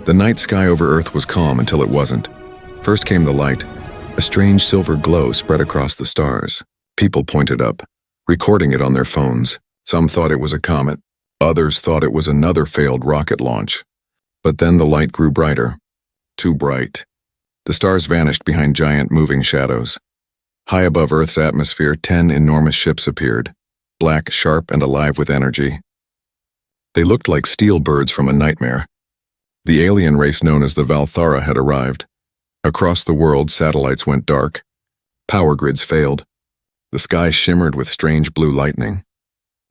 The night sky over Earth was calm until it wasn't. First came the light. A strange silver glow spread across the stars. People pointed up, recording it on their phones. Some thought it was a comet. Others thought it was another failed rocket launch. But then the light grew brighter. Too bright. The stars vanished behind giant moving shadows. High above Earth's atmosphere, 10 enormous ships appeared, black, sharp, and alive with energy. They looked like steel birds from a nightmare. The alien race known as the Val'Thara had arrived. Across the world, satellites went dark. Power grids failed. The sky shimmered with strange blue lightning.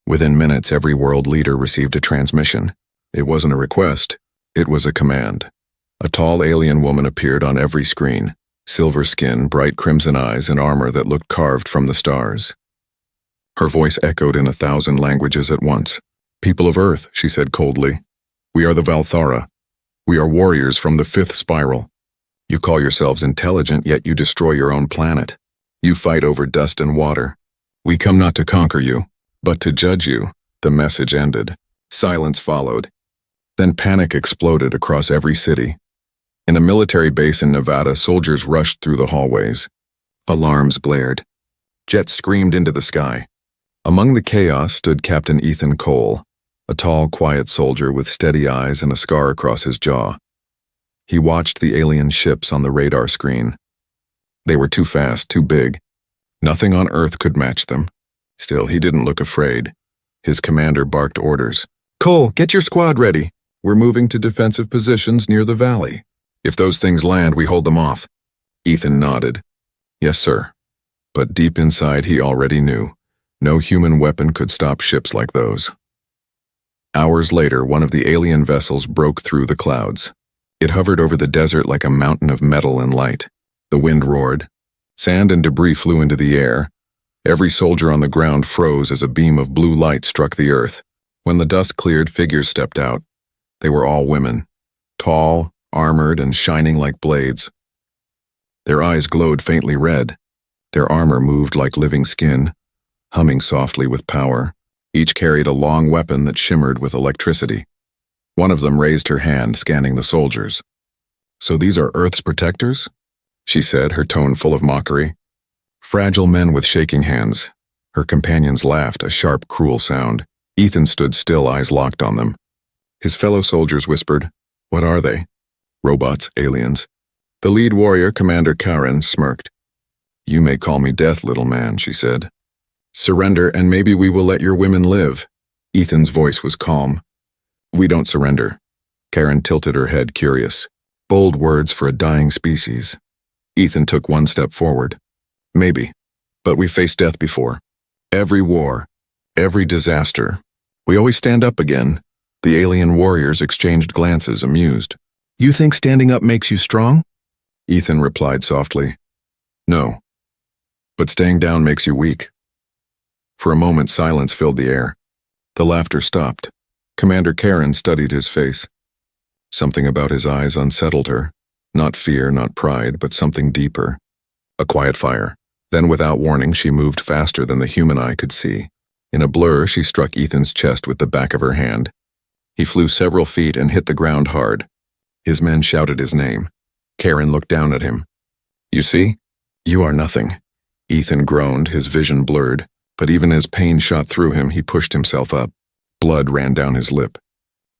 Within minutes, every world leader received a transmission. It wasn't a request, it was a command. A tall alien woman appeared on every screen, silver skin, bright crimson eyes, and armor that looked carved from the stars. Her voice echoed in 1,000 languages at once. "People of Earth," she said coldly, "we are the Val'Thara. We are warriors from the 5th spiral. You call yourselves intelligent, yet you destroy your own planet. You fight over dust and water. We come not to conquer you, but to judge you." The message ended. Silence followed. Then panic exploded across every city. In a military base in Nevada, soldiers rushed through the hallways. Alarms blared. Jets screamed into the sky. Among the chaos stood Captain Ethan Cole, a tall, quiet soldier with steady eyes and a scar across his jaw. He watched the alien ships on the radar screen. They were too fast, too big. Nothing on Earth could match them. Still, he didn't look afraid. His commander barked orders. "Cole, get your squad ready. We're moving to defensive positions near the valley. If those things land, we hold them off." Ethan nodded. "Yes, sir." But deep inside, he already knew. No human weapon could stop ships like those. Hours later, one of the alien vessels broke through the clouds. It hovered over the desert like a mountain of metal and light. The wind roared. Sand and debris flew into the air. Every soldier on the ground froze as a beam of blue light struck the earth. When the dust cleared, figures stepped out. They were all women, tall, armored, and shining like blades. Their eyes glowed faintly red. Their armor moved like living skin, humming softly with power. Each carried a long weapon that shimmered with electricity. One of them raised her hand, scanning the soldiers. "So these are Earth's protectors?" she said, her tone full of mockery. Fragile men with shaking hands. Her companions laughed, a sharp, cruel sound. Ethan stood still, eyes locked on them. His fellow soldiers whispered, "What are they?" "Robots, aliens." The lead warrior, Commander Karen, smirked. "You may call me Death, little man," she said. "Surrender, and maybe we will let your women live." Ethan's voice was calm. "We don't surrender." Karen tilted her head, curious. Bold words for a dying species. Ethan took one step forward. "Maybe, but we faced death before. Every war, every disaster. We always stand up again." The alien warriors exchanged glances, amused. "You think standing up makes you strong?" Ethan replied softly. "No, but staying down makes you weak." For a moment, silence filled the air. The laughter stopped. Commander Karen studied his face. Something about his eyes unsettled her. Not fear, not pride, but something deeper. A quiet fire. Then, without warning, she moved faster than the human eye could see. In a blur, she struck Ethan's chest with the back of her hand. He flew several feet and hit the ground hard. His men shouted his name. Karen looked down at him. "You see? You are nothing." Ethan groaned, his vision blurred, but even as pain shot through him, he pushed himself up. Blood ran down his lip.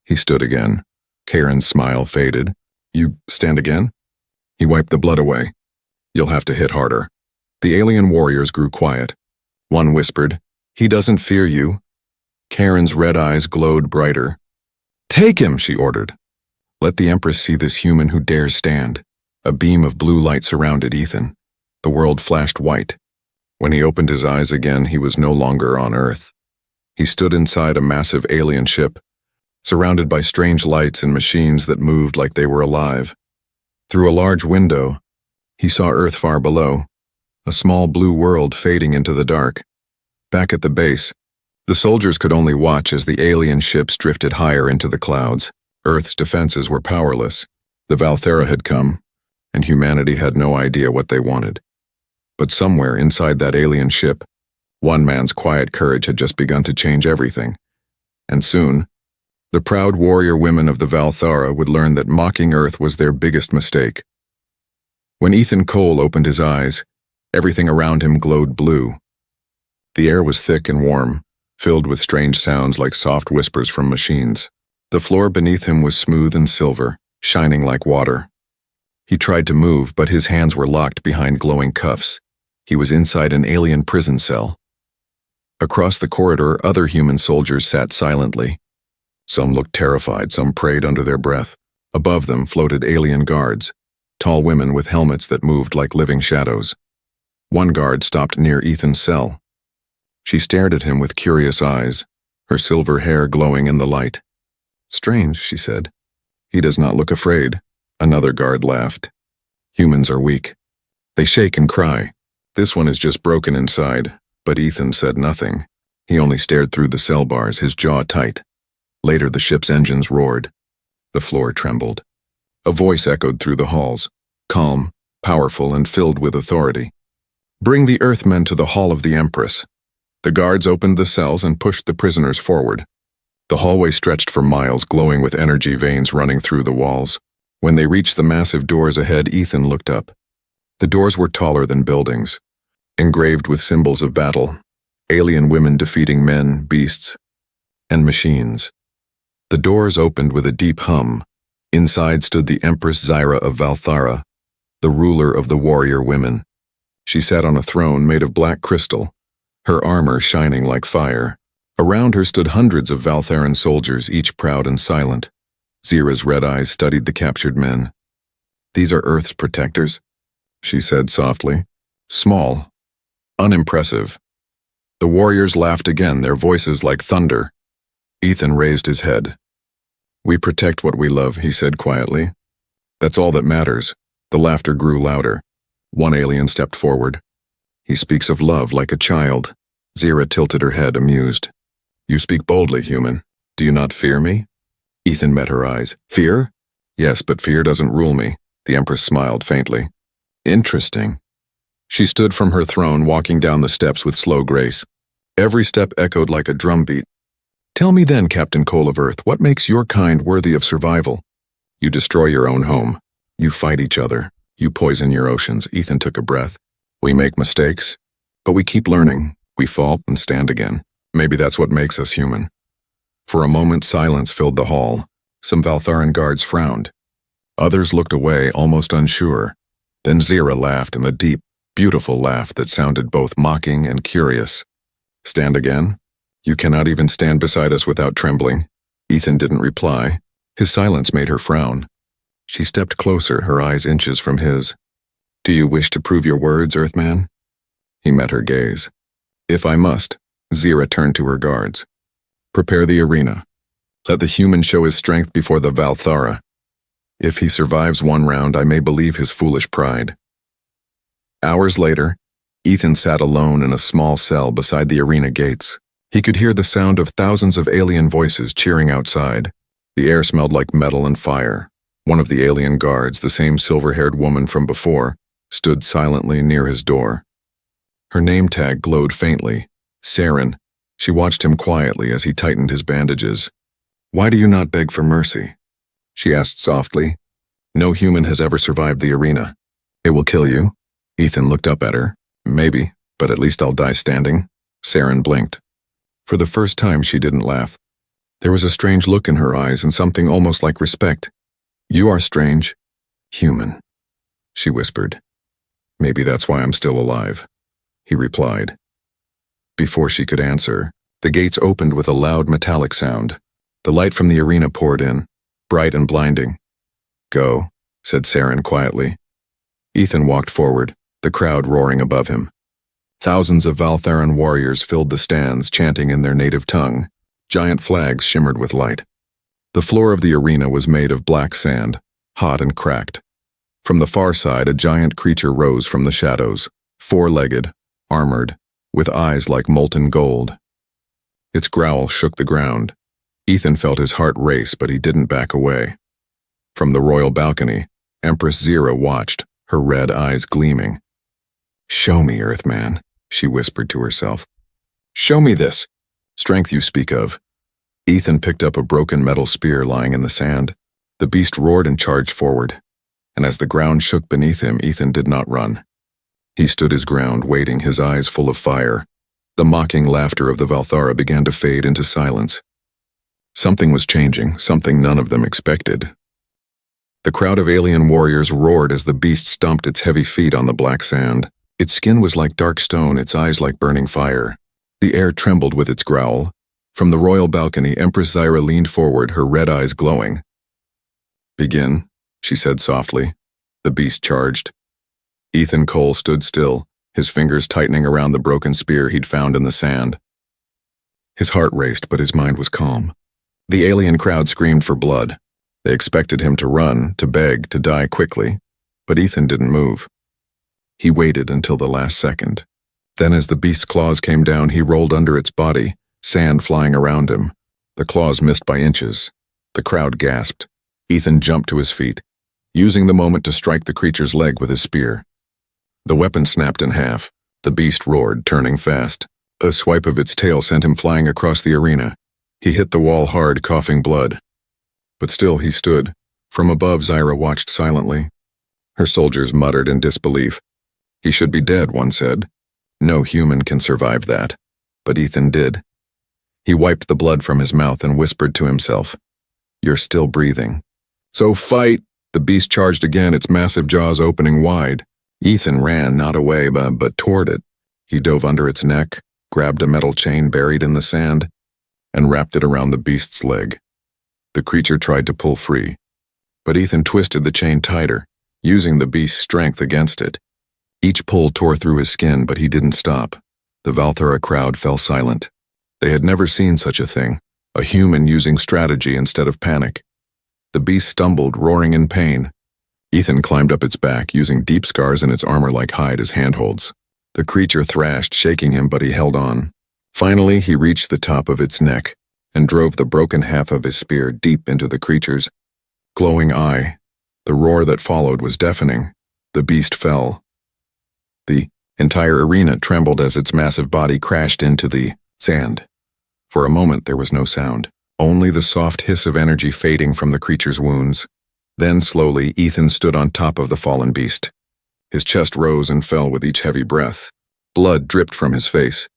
He stood again. Karen's smile faded. "You stand again?" He wiped the blood away. "You'll have to hit harder." The alien warriors grew quiet. One whispered, "He doesn't fear you." Karen's red eyes glowed brighter. "Take him," she ordered. "Let the Empress see this human who dares stand." A beam of blue light surrounded Ethan. The world flashed white. When he opened his eyes again, he was no longer on Earth. He stood inside a massive alien ship, surrounded by strange lights and machines that moved like they were alive. Through a large window, he saw Earth far below, a small blue world fading into the dark. Back at the base, the soldiers could only watch as the alien ships drifted higher into the clouds. Earth's defenses were powerless. The Val'Thara had come, and humanity had no idea what they wanted. But somewhere inside that alien ship, one man's quiet courage had just begun to change everything. And soon, The proud warrior women of the Val'Thara would learn that mocking Earth was their biggest mistake. When Ethan Cole opened his eyes, everything around him glowed blue. The air was thick and warm, filled with strange sounds like soft whispers from machines. The floor beneath him was smooth and silver, shining like water. He tried to move, but his hands were locked behind glowing cuffs. He was inside an alien prison cell. Across the corridor, other human soldiers sat silently. Some looked terrified, some prayed under their breath. Above them floated alien guards, tall women with helmets that moved like living shadows. One guard stopped near Ethan's cell. She stared at him with curious eyes, her silver hair glowing in the light. "Strange," she said. "He does not look afraid." Another guard laughed. "Humans are weak. They shake and cry. This one is just broken inside." But Ethan said nothing. He only stared through the cell bars, his jaw tight. Later, the ship's engines roared. The floor trembled. A voice echoed through the halls, calm, powerful, and filled with authority. "Bring the Earthmen to the Hall of the Empress." The guards opened the cells and pushed the prisoners forward. The hallway stretched for miles, glowing with energy veins running through the walls. When they reached the massive doors ahead, Ethan looked up. The doors were taller than buildings, engraved with symbols of battle, alien women defeating men, beasts, and machines. The doors opened with a deep hum. Inside stood the Empress Zyra of Val'Thara, the ruler of the warrior women. She sat on a throne made of black crystal, her armor shining like fire. Around her stood hundreds of Val'Tharan soldiers, each proud and silent. Zyra's red eyes studied the captured men. "These are Earth's protectors," she said softly. "Small, unimpressive." The warriors laughed again, their voices like thunder. Ethan raised his head. "We protect what we love," he said quietly. "That's all that matters." The laughter grew louder. One alien stepped forward. "He speaks of love like a child." Zyra tilted her head, amused. "You speak boldly, human. Do you not fear me?" Ethan met her eyes. "Fear?" "Yes, but fear doesn't rule me." The Empress smiled faintly. "Interesting." She stood from her throne, walking down the steps with slow grace. Every step echoed like a drumbeat. "Tell me then, Captain Cole of Earth, what makes your kind worthy of survival?" "You destroy your own home. You fight each other. You poison your oceans." Ethan took a breath. "We make mistakes, but we keep learning. We fall and stand again. Maybe that's what makes us human." For a moment, silence filled the hall. Some Val'Tharan guards frowned. Others looked away, almost unsure. Then Zyra laughed in a deep, beautiful laugh that sounded both mocking and curious. "Stand again? You cannot even stand beside us without trembling." Ethan didn't reply. His silence made her frown. She stepped closer, her eyes inches from his. "Do you wish to prove your words, Earthman?" He met her gaze. "If I must." Zyra turned to her guards. "Prepare the arena. Let the human show his strength before the Val'Thara. If he survives one round, I may believe his foolish pride." Hours later, Ethan sat alone in a small cell beside the arena gates. He could hear the sound of thousands of alien voices cheering outside. The air smelled like metal and fire. One of the alien guards, the same silver-haired woman from before, stood silently near his door. Her name tag glowed faintly. Saren. She watched him quietly as he tightened his bandages. "Why do you not beg for mercy?" she asked softly. "No human has ever survived the arena. It will kill you." Ethan looked up at her. "Maybe, but at least I'll die standing." Saren blinked. For the first time, she didn't laugh. There was a strange look in her eyes and something almost like respect. "You are strange. Human," she whispered. "Maybe that's why I'm still alive," he replied. Before she could answer, the gates opened with a loud metallic sound. The light from the arena poured in, bright and blinding. "Go," said Saren quietly. Ethan walked forward, the crowd roaring above him. Thousands of Val'Tharan warriors filled the stands, chanting in their native tongue. Giant flags shimmered with light. The floor of the arena was made of black sand, hot and cracked. From the far side, a giant creature rose from the shadows, four-legged, armored, with eyes like molten gold. Its growl shook the ground. Ethan felt his heart race, but he didn't back away. From the royal balcony, Empress Zyra watched, her red eyes gleaming. "Show me, Earthman," she whispered to herself. "Show me this strength you speak of. Ethan picked up a broken metal spear lying in the sand. The beast roared and charged forward. And as the ground shook beneath him, Ethan did not run. He stood his ground, waiting, his eyes full of fire. The mocking laughter of the Val'Thara began to fade into silence. Something was changing, something none of them expected. The crowd of alien warriors roared as the beast stomped its heavy feet on the black sand. Its skin was like dark stone, its eyes like burning fire. The air trembled with its growl. From the royal balcony, Empress Zyra leaned forward, her red eyes glowing. "Begin," she said softly. The beast charged. Ethan Cole stood still, his fingers tightening around the broken spear he'd found in the sand. His heart raced, but his mind was calm. The alien crowd screamed for blood. They expected him to run, to beg, to die quickly, but Ethan didn't move. He waited until the last second. Then as the beast's claws came down, he rolled under its body, sand flying around him. The claws missed by inches. The crowd gasped. Ethan jumped to his feet, using the moment to strike the creature's leg with his spear. The weapon snapped in half. The beast roared, turning fast. A swipe of its tail sent him flying across the arena. He hit the wall hard, coughing blood. But still he stood. From above, Zyra watched silently. Her soldiers muttered in disbelief. "He should be dead," one said. "No human can survive that." But Ethan did. He wiped the blood from his mouth and whispered to himself, "You're still breathing." "So fight!" The beast charged again, its massive jaws opening wide. Ethan ran, not away, but toward it. He dove under its neck, grabbed a metal chain buried in the sand, and wrapped it around the beast's leg. The creature tried to pull free, but Ethan twisted the chain tighter, using the beast's strength against it. Each pull tore through his skin, but he didn't stop. The Val'Thara crowd fell silent. They had never seen such a thing, a human using strategy instead of panic. The beast stumbled, roaring in pain. Ethan climbed up its back, using deep scars in its armor like hide as handholds. The creature thrashed, shaking him, but he held on. Finally, he reached the top of its neck and drove the broken half of his spear deep into the creature's glowing eye. The roar that followed was deafening. The beast fell. The entire arena trembled as its massive body crashed into the sand. For a moment, there was no sound, only the soft hiss of energy fading from the creature's wounds. Then, slowly, Ethan stood on top of the fallen beast. His chest rose and fell with each heavy breath. Blood dripped from his face.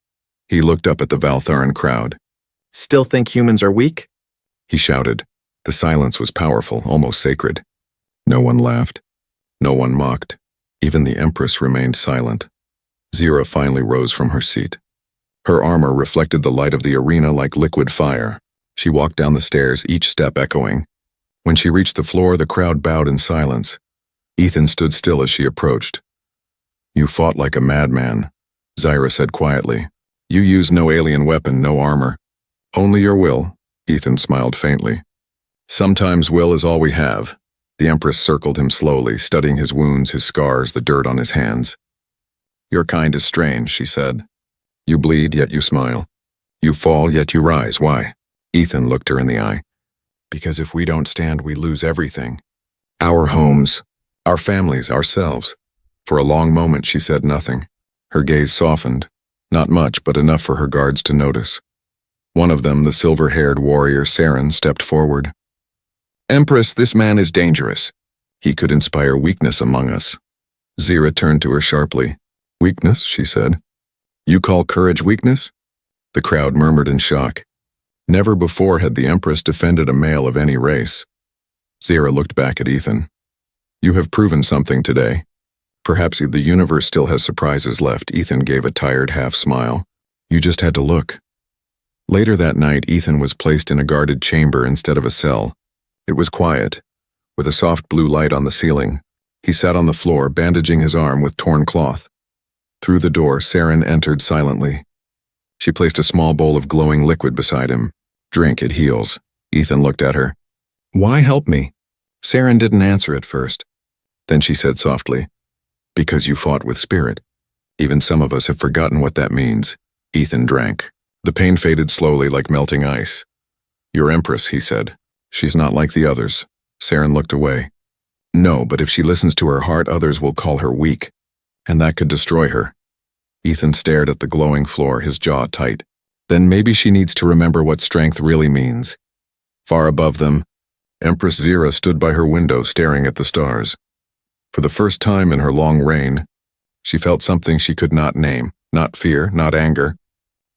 He looked up at the Val'Tharan crowd. "Still think humans are weak?" He shouted. The silence was powerful, almost sacred. No one laughed. No one mocked. Even the Empress remained silent. Zyra finally rose from her seat. Her armor reflected the light of the arena like liquid fire. She walked down the stairs, each step echoing. When she reached the floor, the crowd bowed in silence. Ethan stood still as she approached. "You fought like a madman," Zyra said quietly. "You used no alien weapon, no armor. Only your will," Ethan smiled faintly. "Sometimes will is all we have." The Empress circled him slowly, studying his wounds, his scars, the dirt on his hands. "Your kind is strange," she said. "You bleed, yet you smile. You fall, yet you rise. Why?" Ethan looked her in the eye. "Because if we don't stand, we lose everything. Our homes, our families, ourselves." For a long moment, she said nothing. Her gaze softened. Not much, but enough for her guards to notice. One of them, the silver-haired warrior Saren, stepped forward. "Empress, this man is dangerous. He could inspire weakness among us." Zyra turned to her sharply. "Weakness?" she said. "You call courage weakness?" The crowd murmured in shock. Never before had the Empress defended a male of any race. Zyra looked back at Ethan. "You have proven something today. Perhaps the universe still has surprises left." Ethan gave a tired half-smile. "You just had to look." Later that night, Ethan was placed in a guarded chamber instead of a cell. It was quiet, with a soft blue light on the ceiling. He sat on the floor, bandaging his arm with torn cloth. Through the door, Saren entered silently. She placed a small bowl of glowing liquid beside him. "Drink, it heals." Ethan looked at her. "Why help me?" Saren didn't answer at first. Then she said softly, "Because you fought with spirit. Even some of us have forgotten what that means." Ethan drank. The pain faded slowly like melting ice. "Your Empress," he said. "She's not like the others." Saren looked away. "No, but if she listens to her heart, others will call her weak, and that could destroy her." Ethan stared at the glowing floor, his jaw tight. Then maybe she needs to remember what strength really means. Far above them, Empress Zira stood by her window staring at the stars. For the first time in her long reign, she felt something she could not name, not fear, not anger,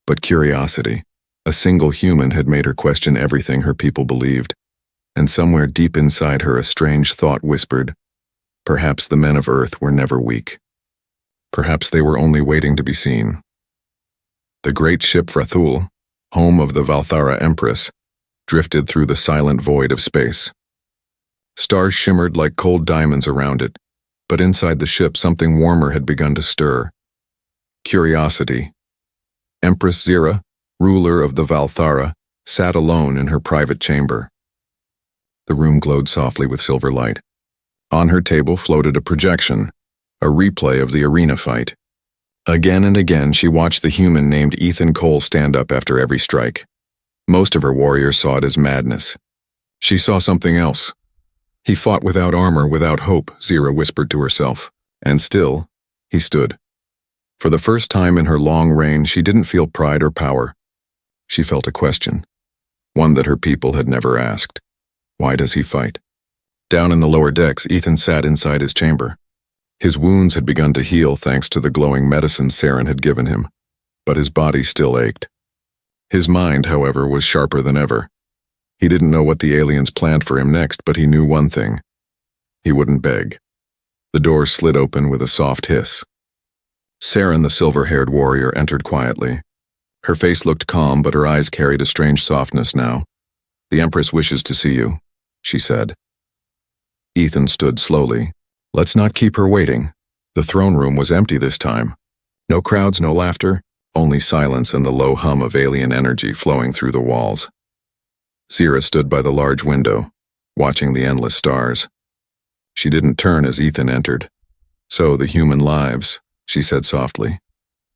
but curiosity. A single human had made her question everything her people believed, and somewhere deep inside her a strange thought whispered, perhaps the men of Earth were never weak. Perhaps they were only waiting to be seen. The great ship Vrathul, home of the Val'Thara Empress, drifted through the silent void of space. Stars shimmered like cold diamonds around it, but inside the ship something warmer had begun to stir. Curiosity. Empress Zira, ruler of the Val'Thara, sat alone in her private chamber. The room glowed softly with silver light. On her table floated a projection, a replay of the arena fight. Again and again she watched the human named Ethan Cole stand up after every strike. Most of her warriors saw it as madness. She saw something else. He fought without armor, without hope, Zira whispered to herself. And still, he stood. For the first time in her long reign, she didn't feel pride or power. She felt a question, one that her people had never asked. Why does he fight? Down in the lower decks, Ethan sat inside his chamber. His wounds had begun to heal thanks to the glowing medicine Saren had given him, but his body still ached. His mind, however, was sharper than ever. He didn't know what the aliens planned for him next, but he knew one thing. He wouldn't beg. The door slid open with a soft hiss. Saren, the silver-haired warrior, entered quietly. Her face looked calm, but her eyes carried a strange softness now. "The Empress wishes to see you," she said. Ethan stood slowly. "Let's not keep her waiting." The throne room was empty this time. No crowds, no laughter, only silence and the low hum of alien energy flowing through the walls. Zira stood by the large window, watching the endless stars. She didn't turn as Ethan entered. "So the human lives," she said softly.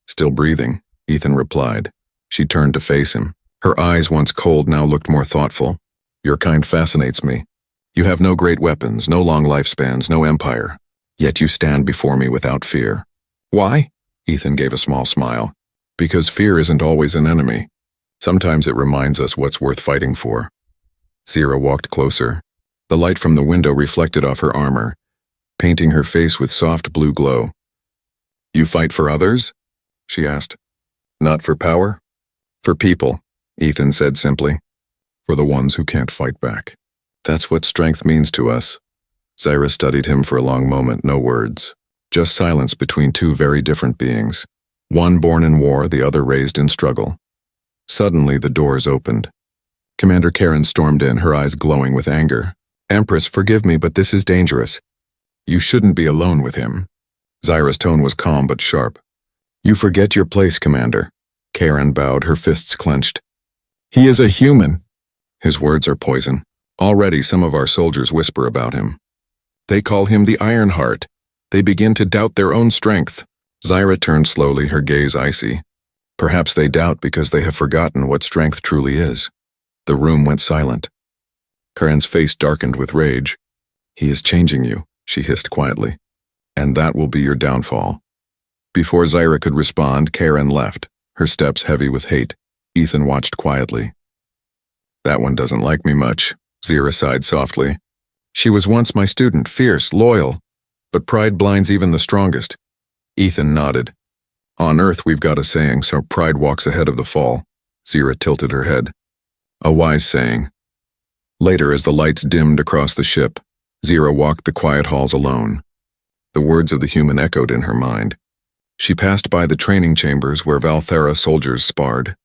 "Still breathing," Ethan replied. She turned to face him. Her eyes, once cold, now looked more thoughtful. "Your kind fascinates me. You have no great weapons, no long lifespans, no empire. Yet you stand before me without fear." "Why?" Ethan gave a small smile. "Because fear isn't always an enemy. Sometimes it reminds us what's worth fighting for." Zira walked closer. The light from the window reflected off her armor, painting her face with soft blue glow. "You fight for others?" she asked. "Not for power?" "For people," Ethan said simply. "For the ones who can't fight back. That's what strength means to us." Zira studied him for a long moment, no words. Just silence between two very different beings. One born in war, the other raised in struggle. Suddenly the doors opened. Commander Karen stormed in, her eyes glowing with anger. "Empress, forgive me, but this is dangerous. You shouldn't be alone with him." Zira's tone was calm but sharp. "You forget your place, Commander." Karen bowed, her fists clenched. "He is a human." "His words are poison. Already some of our soldiers whisper about him. They call him the Ironheart. They begin to doubt their own strength." Zira turned slowly, her gaze icy. "Perhaps they doubt because they have forgotten what strength truly is." The room went silent. Karen's face darkened with rage. "He is changing you," she hissed quietly. "And that will be your downfall." Before Zira could respond, Karen left, her steps heavy with hate. Ethan watched quietly. "That one doesn't like me much," Zira sighed softly. "She was once my student, fierce, loyal, but pride blinds even the strongest." Ethan nodded. "On Earth we've got a saying, so pride walks ahead of the fall." Zira tilted her head. "A wise saying." Later, as the lights dimmed across the ship, Zira walked the quiet halls alone. The words of the human echoed in her mind. She passed by the training chambers where Val'Thara soldiers sparred,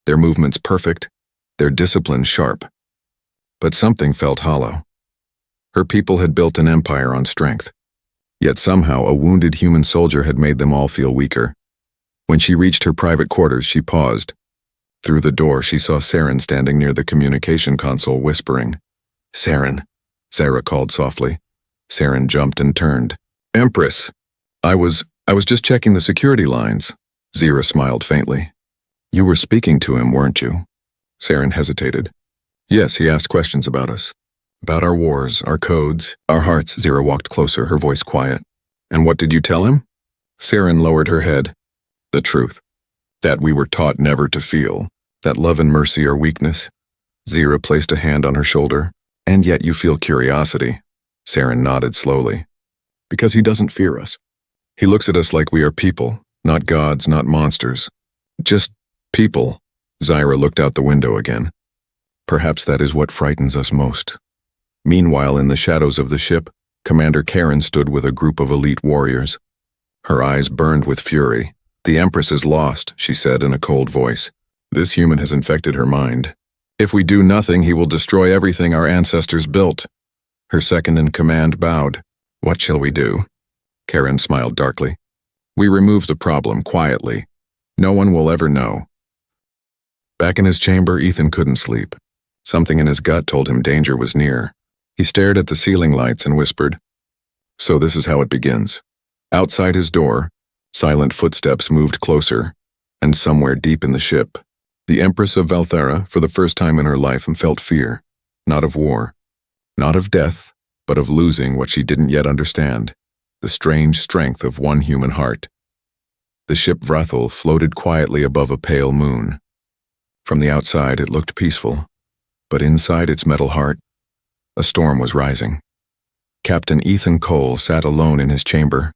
their movements perfect, their discipline sharp. But something felt hollow. Her people had built an empire on strength. Yet somehow a wounded human soldier had made them all feel weaker. When she reached her private quarters, she paused. Through the door, she saw Saren standing near the communication console, whispering. "Saren," Zira called softly. Saren jumped and turned. "Empress, I was just checking the security lines." Zira smiled faintly. "You were speaking to him, weren't you?" Saren hesitated. "Yes, he asked questions about us. About our wars, our codes, our hearts." Zira walked closer, her voice quiet. "And what did you tell him?" Saren lowered her head. "The truth. That we were taught never to feel. That love and mercy are weakness? Zira placed a hand on her shoulder. And yet you feel curiosity. Saren nodded slowly. Because he doesn't fear us. He looks at us like we are people, not gods, not monsters. Just people. Zyra looked out the window again. Perhaps that is what frightens us most. Meanwhile, in the shadows of the ship, Commander Karen stood with a group of elite warriors. Her eyes burned with fury. The Empress is lost, she said in a cold voice. This human has infected her mind. If we do nothing, he will destroy everything our ancestors built. Her second-in-command bowed. What shall we do? Karen smiled darkly. We remove the problem quietly. No one will ever know. Back in his chamber, Ethan couldn't sleep. Something in his gut told him danger was near. He stared at the ceiling lights and whispered, So this is how it begins. Outside his door, silent footsteps moved closer, and somewhere deep in the ship, the Empress of Val'Thara, for the first time in her life, felt fear, not of war, not of death, but of losing what she didn't yet understand, the strange strength of one human heart. The ship Vrathel floated quietly above a pale moon. From the outside it looked peaceful, but inside its metal heart, a storm was rising. Captain Ethan Cole sat alone in his chamber,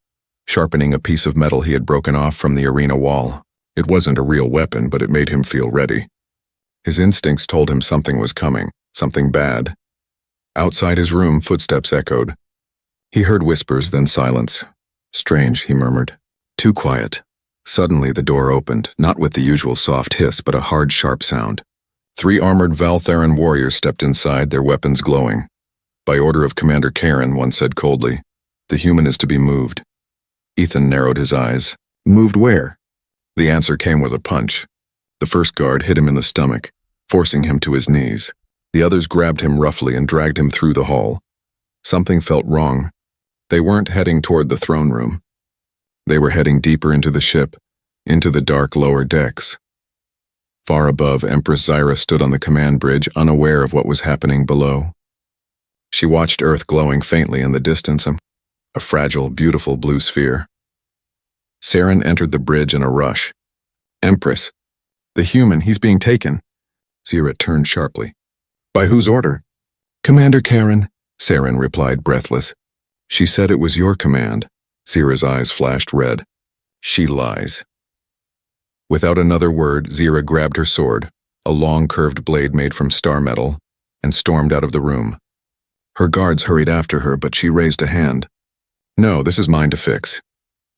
sharpening a piece of metal he had broken off from the arena wall. It wasn't a real weapon, but it made him feel ready. His instincts told him something was coming, something bad. Outside his room, footsteps echoed. He heard whispers, then silence. Strange, he murmured. Too quiet. Suddenly the door opened, not with the usual soft hiss, but a hard, sharp sound. 3 armored Val'Tharan warriors stepped inside, their weapons glowing. By order of Commander Karen, one said coldly, The human is to be moved. Ethan narrowed his eyes. Moved where? The answer came with a punch. The first guard hit him in the stomach, forcing him to his knees. The others grabbed him roughly and dragged him through the hall. Something felt wrong. They weren't heading toward the throne room. They were heading deeper into the ship, into the dark lower decks. Far above, Empress Zyra stood on the command bridge, unaware of what was happening below. She watched Earth glowing faintly in the distance, a fragile, beautiful blue sphere. Saren entered the bridge in a rush. Empress, the human, he's being taken. Zyra turned sharply. By whose order? Commander Karen, Saren replied, breathless. She said it was your command. Zyra's eyes flashed red. She lies. Without another word, Zyra grabbed her sword, a long curved blade made from star metal, and stormed out of the room. Her guards hurried after her, but she raised a hand. No, this is mine to fix.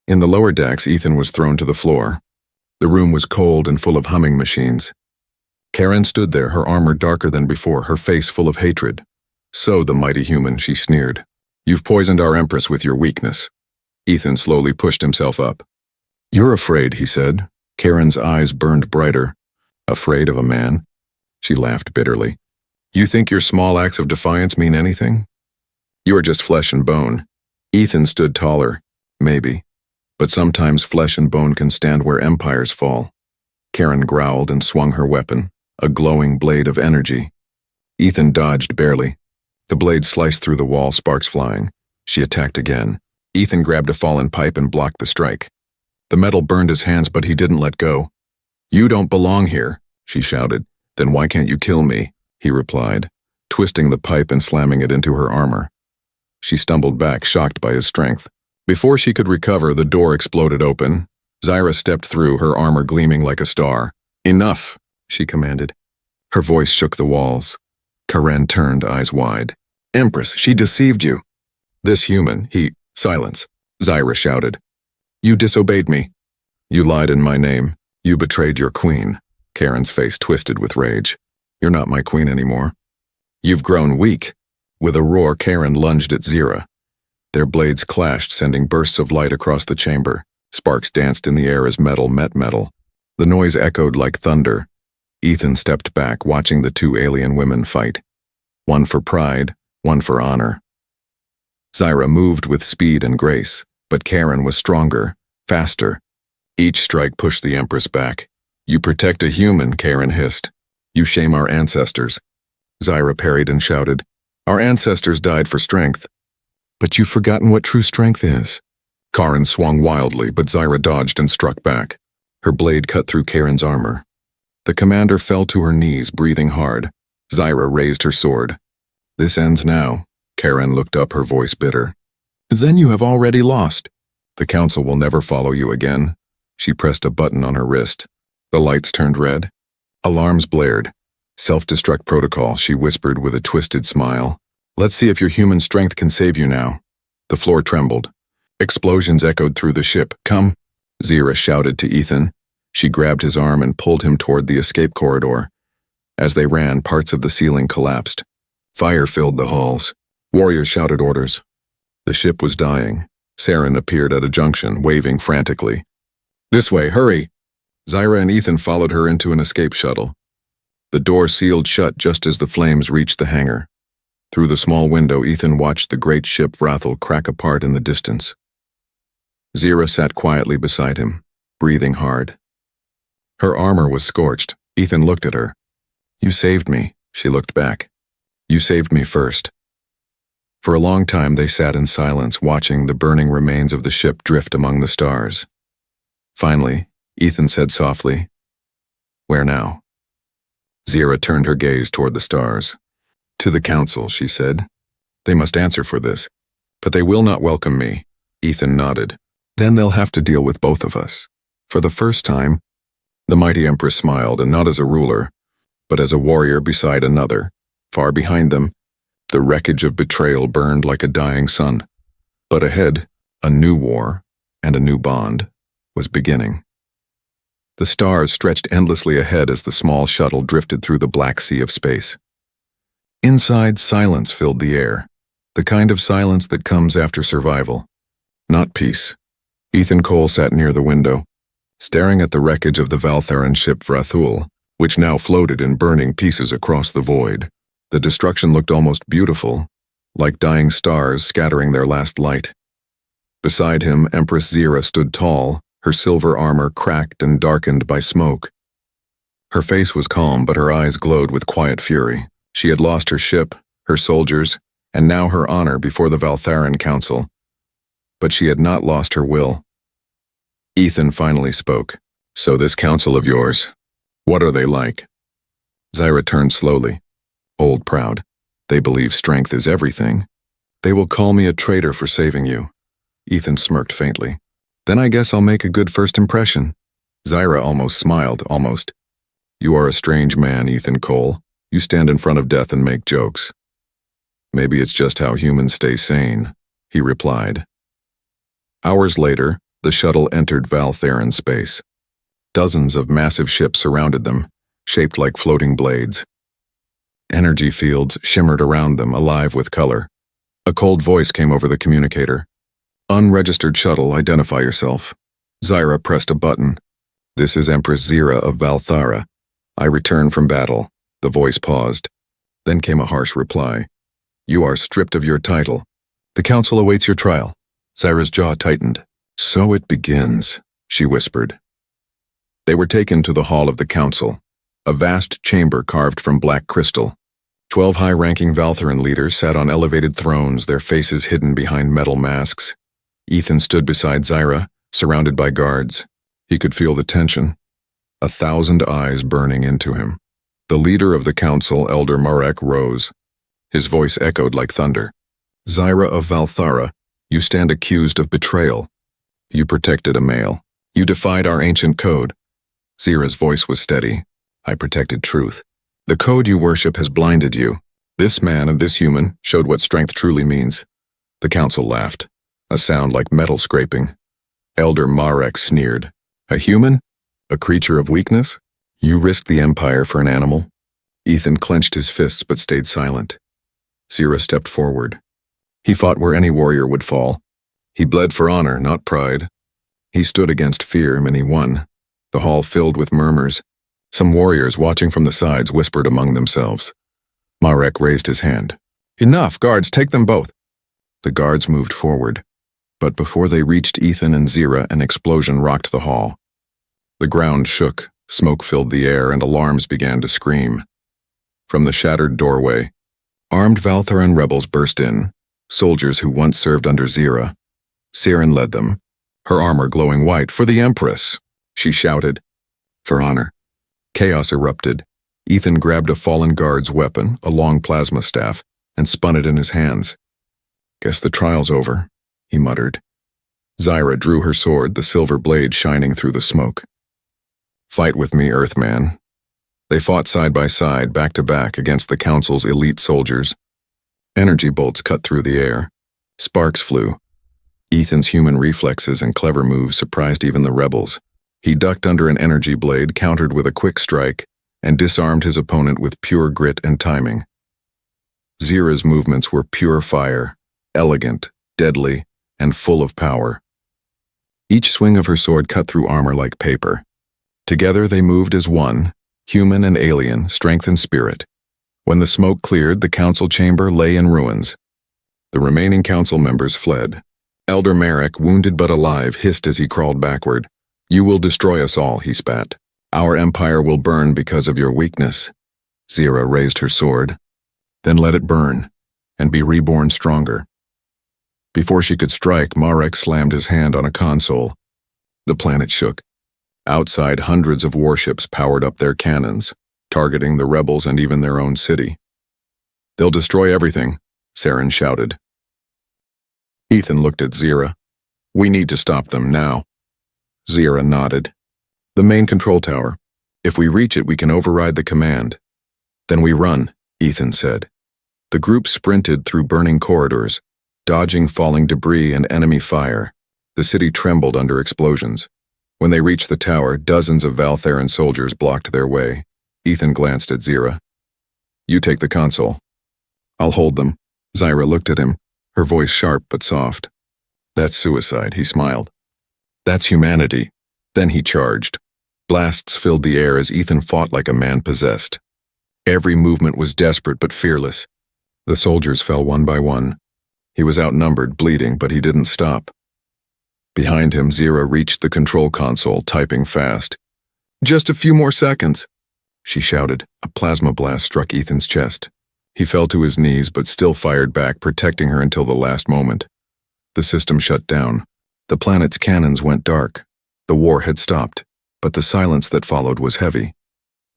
In the lower decks, Ethan was thrown to the floor. The room was cold and full of humming machines. Karen stood there, her armor darker than before, her face full of hatred. So, the mighty human, she sneered. You've poisoned our Empress with your weakness. Ethan slowly pushed himself up. You're afraid, he said. Karen's eyes burned brighter. Afraid of a man? She laughed bitterly. You think your small acts of defiance mean anything? You are just flesh and bone. Ethan stood taller. Maybe. But sometimes flesh and bone can stand where empires fall. Karen growled and swung her weapon, a glowing blade of energy. Ethan dodged barely. The blade sliced through the wall, sparks flying. She attacked again. Ethan grabbed a fallen pipe and blocked the strike. The metal burned his hands, but he didn't let go. You don't belong here, she shouted. Then why can't you kill me? He replied, twisting the pipe and slamming it into her armor. She stumbled back, shocked by his strength. Before she could recover, the door exploded open. Zyra stepped through, her armor gleaming like a star. Enough, she commanded. Her voice shook the walls. Karen turned, eyes wide. Empress, she deceived you. This human, Silence, Zyra shouted. You disobeyed me. You lied in my name. You betrayed your queen. Karen's face twisted with rage. You're not my queen anymore. You've grown weak. With a roar, Karen lunged at Zyra. Their blades clashed, sending bursts of light across the chamber. Sparks danced in the air as metal met metal. The noise echoed like thunder. Ethan stepped back, watching the 2 alien women fight. One for pride, one for honor. Zyra moved with speed and grace, but Karen was stronger, faster. Each strike pushed the Empress back. You protect a human, Karen hissed. You shame our ancestors. Zyra parried and shouted. Our ancestors died for strength. But you've forgotten what true strength is. Karen swung wildly, but Zyra dodged and struck back. Her blade cut through Karen's armor. The commander fell to her knees, breathing hard. Zyra raised her sword. This ends now. Karen looked up, her voice bitter. Then you have already lost. The council will never follow you again. She pressed a button on her wrist. The lights turned red. Alarms blared. Self-destruct protocol, she whispered with a twisted smile. Let's see if your human strength can save you now. The floor trembled. Explosions echoed through the ship. Come, Zyra shouted to Ethan. She grabbed his arm and pulled him toward the escape corridor. As they ran, parts of the ceiling collapsed. Fire filled the halls. Warriors shouted orders. The ship was dying. Saren appeared at a junction, waving frantically. This way, hurry! Zyra and Ethan followed her into an escape shuttle. The door sealed shut just as the flames reached the hangar. Through the small window, Ethan watched the great ship Val'Thara crack apart in the distance. Zyra sat quietly beside him, breathing hard. Her armor was scorched. Ethan looked at her. You saved me, she looked back. You saved me first. For a long time they sat in silence, watching the burning remains of the ship drift among the stars. Finally, Ethan said softly, Where now? Zyra turned her gaze toward the stars. To the council, she said. They must answer for this. But they will not welcome me. Ethan nodded. Then they'll have to deal with both of us. For the first time, the mighty empress smiled, and not as a ruler, but as a warrior beside another. Far behind them, the wreckage of betrayal burned like a dying sun. But ahead, a new war and a new bond was beginning. The stars stretched endlessly ahead as the small shuttle drifted through the black sea of space. Inside, silence filled the air, the kind of silence that comes after survival, not peace. Ethan Cole sat near the window, staring at the wreckage of the Val'Tharan ship Val'Thara, which now floated in burning pieces across the void. The destruction looked almost beautiful, like dying stars scattering their last light. Beside him, Empress Zyra stood tall, her silver armor cracked and darkened by smoke. Her face was calm, but her eyes glowed with quiet fury. She had lost her ship, her soldiers, and now her honor before the Val'Tharan Council. But she had not lost her will. Ethan finally spoke. So this council of yours, what are they like? Zyra turned slowly. Old proud. They believe strength is everything. They will call me a traitor for saving you. Ethan smirked faintly. Then I guess I'll make a good first impression. Zyra almost smiled, almost. You are a strange man, Ethan Cole. You stand in front of death and make jokes. Maybe it's just how humans stay sane, he replied. Hours later, the shuttle entered Val'Tharan space. Dozens of massive ships surrounded them, shaped like floating blades. Energy fields shimmered around them, alive with color. A cold voice came over the communicator. Unregistered shuttle, identify yourself. Zyra pressed a button. This is Empress Zyra of Val'Thara. I return from battle. The voice paused. Then came a harsh reply. You are stripped of your title. The council awaits your trial. Zyra's jaw tightened. So it begins, she whispered. They were taken to the hall of the council, a vast chamber carved from black crystal. 12 high-ranking Val'Tharan leaders sat on elevated thrones, their faces hidden behind metal masks. Ethan stood beside Zyra, surrounded by guards. He could feel the tension, 1,000 eyes burning into him. The leader of the council, Elder Marek, rose. His voice echoed like thunder. Zyra of Val'Thara, you stand accused of betrayal. You protected a male. You defied our ancient code. Zyra's voice was steady. I protected truth. The code you worship has blinded you. This man and this human showed what strength truly means. The council laughed, a sound like metal scraping. Elder Marek sneered. A human? A creature of weakness? You risked the Empire for an animal? Ethan clenched his fists but stayed silent. Zyra stepped forward. He fought where any warrior would fall. He bled for honor, not pride. He stood against fear, and he won. The hall filled with murmurs. Some warriors watching from the sides whispered among themselves. Marek raised his hand. Enough, guards, take them both. The guards moved forward. But before they reached Ethan and Zyra, an explosion rocked the hall. The ground shook, smoke filled the air, and alarms began to scream. From the shattered doorway, armed Val'Tharan rebels burst in, soldiers who once served under Zyra. Saren led them, her armor glowing white. For the Empress, she shouted. For honor. Chaos erupted. Ethan grabbed a fallen guard's weapon, a long plasma staff, and spun it in his hands. "Guess the trial's over," he muttered. Zyra drew her sword, the silver blade shining through the smoke. "Fight with me, Earthman." They fought side by side, back to back, against the Council's elite soldiers. Energy bolts cut through the air. Sparks flew. Ethan's human reflexes and clever moves surprised even the rebels. He ducked under an energy blade, countered with a quick strike, and disarmed his opponent with pure grit and timing. Zyra's movements were pure fire, elegant, deadly, and full of power. Each swing of her sword cut through armor like paper. Together they moved as one, human and alien, strength and spirit. When the smoke cleared, the council chamber lay in ruins. The remaining council members fled. Elder Merrick, wounded but alive, hissed as he crawled backward. "You will destroy us all," he spat. "Our empire will burn because of your weakness." Zyra raised her sword. "Then let it burn, and be reborn stronger." Before she could strike, Marek slammed his hand on a console. The planet shook. Outside, hundreds of warships powered up their cannons, targeting the rebels and even their own city. "They'll destroy everything," Saren shouted. Ethan looked at Zyra. "We need to stop them now." Zyra nodded. "The main control tower. If we reach it, we can override the command." "Then we run," Ethan said. The group sprinted through burning corridors, dodging falling debris and enemy fire. The city trembled under explosions. When they reached the tower, dozens of Val'Tharan soldiers blocked their way. Ethan glanced at Zyra. "You take the console." "I'll hold them." Zyra looked at him, her voice sharp but soft. "That's suicide," he smiled. "That's humanity." Then he charged. Blasts filled the air as Ethan fought like a man possessed. Every movement was desperate but fearless. The soldiers fell one by one. He was outnumbered, bleeding, but he didn't stop. Behind him, Zyra reached the control console, typing fast. "Just a few more seconds," she shouted. A plasma blast struck Ethan's chest. He fell to his knees, but still fired back, protecting her until the last moment. The system shut down. The planet's cannons went dark. The war had stopped, but the silence that followed was heavy.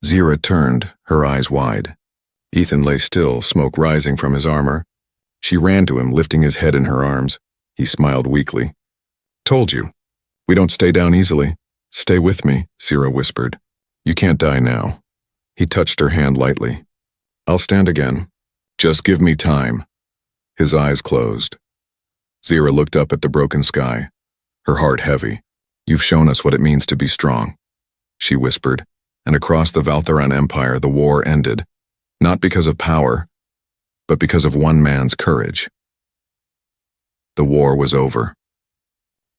Zyra turned, her eyes wide. Ethan lay still, smoke rising from his armor. She ran to him, lifting his head in her arms. He smiled weakly. "Told you. We don't stay down easily." "Stay with me," Zyra whispered. "You can't die now." He touched her hand lightly. "I'll stand again. Just give me time." His eyes closed. Zyra looked up at the broken sky, her heart heavy. "You've shown us what it means to be strong," she whispered, and across the Val'Tharan Empire the war ended, not because of power, but because of one man's courage. The war was over.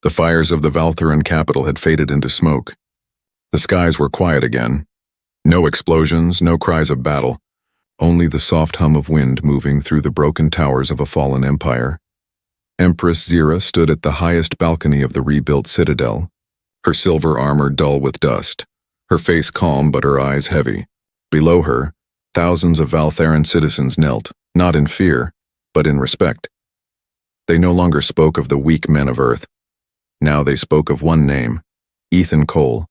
The fires of the Val'Tharan capital had faded into smoke. The skies were quiet again. No explosions, no cries of battle, only the soft hum of wind moving through the broken towers of a fallen empire. Empress Zyra stood at the highest balcony of the rebuilt citadel, her silver armor dull with dust, her face calm but her eyes heavy. Below her, thousands of Val'Tharan citizens knelt, not in fear, but in respect. They no longer spoke of the weak men of Earth. Now they spoke of one name, Ethan Cole,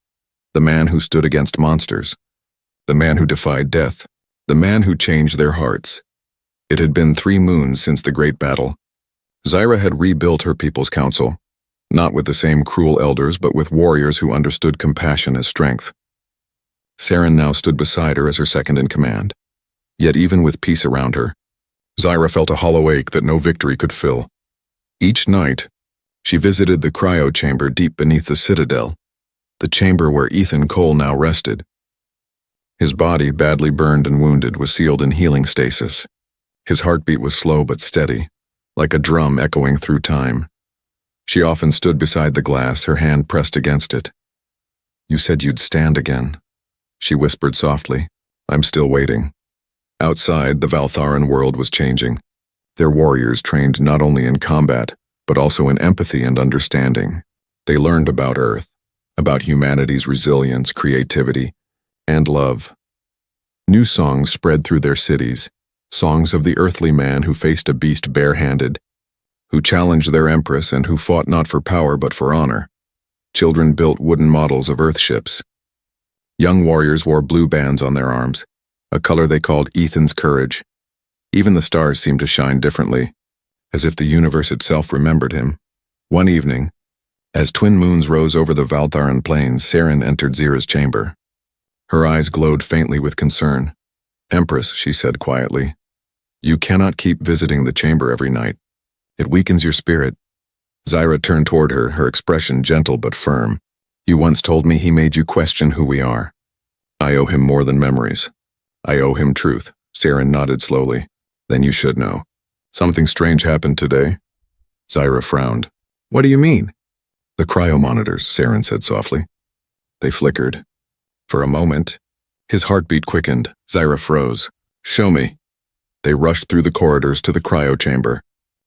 the man who stood against monsters, the man who defied death, the man who changed their hearts. It had been 3 moons since the great battle. Zyra had rebuilt her people's council, not with the same cruel elders, but with warriors who understood compassion as strength. Saren now stood beside her as her second in command. Yet even with peace around her, Zyra felt a hollow ache that no victory could fill. Each night, she visited the cryo chamber deep beneath the citadel, the chamber where Ethan Cole now rested. His body, badly burned and wounded, was sealed in healing stasis. His heartbeat was slow but steady, like a drum echoing through time. She often stood beside the glass, her hand pressed against it. "You said you'd stand again," she whispered softly. "I'm still waiting." Outside, the Val'Tharan world was changing. Their warriors trained not only in combat, but also in empathy and understanding. They learned about Earth, about humanity's resilience, creativity, and love. New songs spread through their cities, songs of the earthly man who faced a beast barehanded, who challenged their empress and who fought not for power but for honor. Children built wooden models of Earth ships. Young warriors wore blue bands on their arms, a color they called Ethan's courage. Even the stars seemed to shine differently, as if the universe itself remembered him. One evening, as twin moons rose over the Val'Tharan plains, Saren entered Zira's chamber. Her eyes glowed faintly with concern. "Empress," she said quietly, "you cannot keep visiting the chamber every night. It weakens your spirit." Zira turned toward her, her expression gentle but firm. "You once told me he made you question who we are. I owe him more than memories. I owe him truth." Saren nodded slowly. "Then you should know. Something strange happened today." Zira frowned. "What do you mean?" "The cryomonitors," Saren said softly. They flickered. For a moment, his heartbeat quickened. Zira froze. "Show me." They rushed through the corridors to the cryo chamber.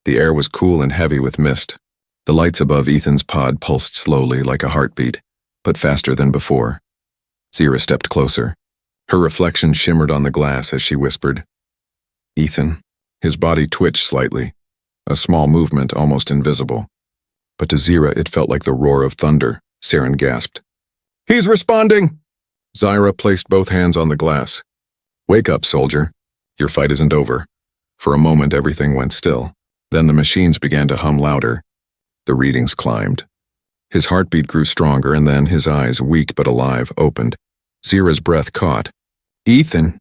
The air was cool and heavy with mist. The lights above Ethan's pod pulsed slowly like a heartbeat, but faster than before. Zira stepped closer. Her reflection shimmered on the glass as she whispered, "Ethan." His body twitched slightly, a small movement almost invisible. But to Zira it felt like the roar of thunder. Saren gasped. "He's responding!" Zira placed both hands on the glass. "Wake up, soldier. Your fight isn't over." For a moment everything went still. Then the machines began to hum louder. The readings climbed. His heartbeat grew stronger, and then his eyes, weak but alive, opened. Zira's breath caught. "Ethan!"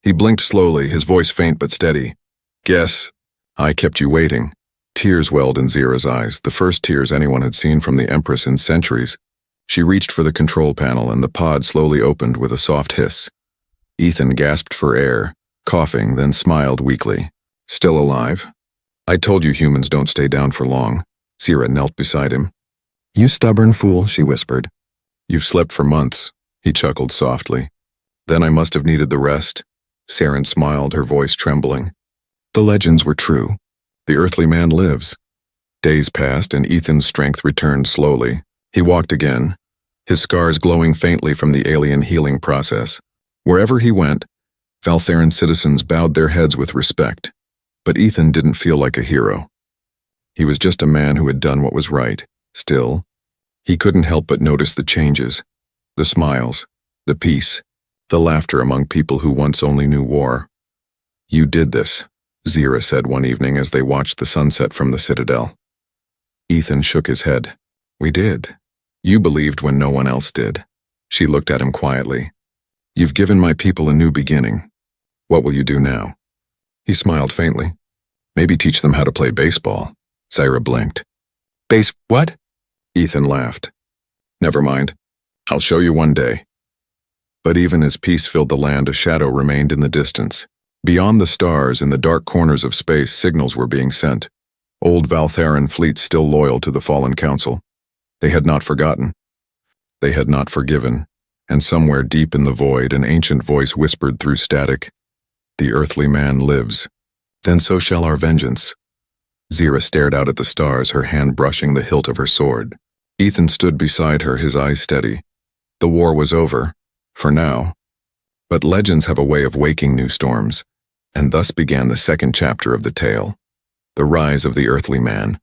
He blinked slowly, his voice faint but steady. "Guess I kept you waiting." Tears welled in Zira's eyes, the first tears anyone had seen from the Empress in centuries. She reached for the control panel, and the pod slowly opened with a soft hiss. Ethan gasped for air, coughing, then smiled weakly. "Still alive? I told you humans don't stay down for long." Zira knelt beside him. "You stubborn fool," she whispered. "You've slept for months," he chuckled softly. "Then I must have needed the rest." Saren smiled, her voice trembling. "The legends were true. The earthly man lives." Days passed, and Ethan's strength returned slowly. He walked again, his scars glowing faintly from the alien healing process. Wherever he went, Val'Tharan citizens bowed their heads with respect. But Ethan didn't feel like a hero. He was just a man who had done what was right. Still, he couldn't help but notice the changes, the smiles, the peace, the laughter among people who once only knew war. "You did this," Zira said one evening as they watched the sunset from the citadel. Ethan shook his head. "We did. You believed when no one else did." She looked at him quietly. "You've given my people a new beginning. What will you do now?" He smiled faintly. "Maybe teach them how to play baseball." Zira blinked. What?" Ethan laughed. "Never mind. I'll show you one day." But even as peace filled the land, a shadow remained in the distance. Beyond the stars, in the dark corners of space, signals were being sent. Old Val'Tharan fleets still loyal to the fallen council. They had not forgotten. They had not forgiven. And somewhere deep in the void, an ancient voice whispered through static, "The earthly man lives. Then so shall our vengeance." Zira stared out at the stars, her hand brushing the hilt of her sword. Ethan stood beside her, his eyes steady. The war was over, for now. But legends have a way of waking new storms, and thus began the second chapter of the tale, the rise of the earthly man.